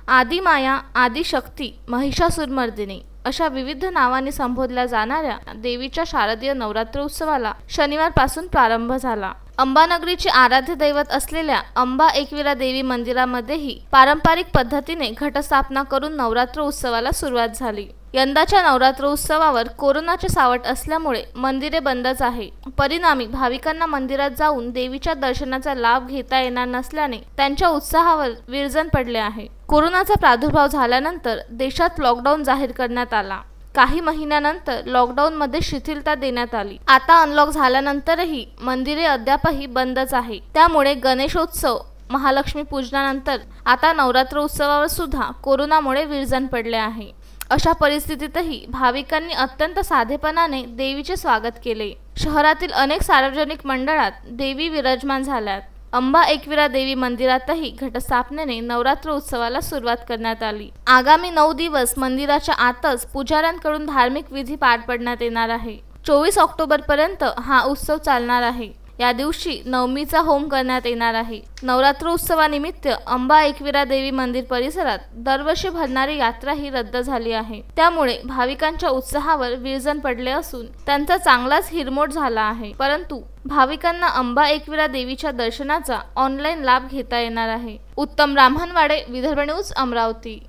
आदिमाया, आदिशक्ती, महिषासुरमर्दिनी अशा विविध नावांनी संबोधल्या जाणाऱ्या देवीच्या शारदीय नवरात्र उत्सवाला शनिवारपासून प्रारंभ झाला। अंबानगरीचे आराध्य दैवत असलेल्या अंबा एकविरा देवी मंदिरामध्येही पारंपरिक पद्धतीने घटस्थापना करून नवरात्र उत्सवाला सुरुवात झाली। यंदाच्या नवरात्र उत्सवावर कोरोनाचे सावट असल्यामुळे मंदिरे बंदच आहे। परिणामी भाविकांना मंदिरात जाऊन देवीच्या दर्शनाचा लाभ घेता येणार नसल्याने त्यांच्या उत्साहावर विरजण पडले आहे। कोरोनाचा प्रादुर्भाव झाल्यानंतर देशात लॉकडाऊन जाहीर करण्यात आला। काही महिन्यानंतर लॉकडाऊनमध्ये शिथिलता देण्यात आली। आता अनलॉक झाल्यानंतरही मंदिरे अद्यापही बंदच आहे। त्यामुळे गणेशोत्सव, महालक्ष्मी पूजनानंतर आता नवरात्र उत्सवावर सुद्धा कोरोनामुळे विरजण पडले आहे। अशा परिस्थितीतही भाविकांनी अत्यंत साधेपणाने देवीचे स्वागत केले। शहरातील अनेक सार्वजनिक मंडळात देवी विराजमान झाल्यात। अंबा एकविरा देवी मंदिरातही घटस्थापनेने नवरात्र उत्सवाला सुरुवात करण्यात आली। आगामी 9 दिवस मंदिराच्या आतच पुजाऱ्यांकडून धार्मिक विधी पार पडण्यात येणार आहे। 24 ऑक्टोबर पर्यंत हा उत्सव चालणार आहे। या दिवशी नवमीचा होम करण्यात येणार आहे। नवरात्र उत्सवानिमित्त अंबा एकविरा देवी मंदिर परिसरात दरवर्षी भरणारी यात्रा ही रद्द झाली आहे। त्यामुळे भाविकांच्या उत्साहावर विरजण पडले असून त्यांचा चांगलाच हिरमोड झाला आहे। परंतु भाविकांना अंबा एकविरा देवीच्या दर्शनाचा ऑनलाईन लाभ घेता येणार आहे। उत्तम ब्राह्मणवाडे, विदर्भ न्यूज, अमरावती।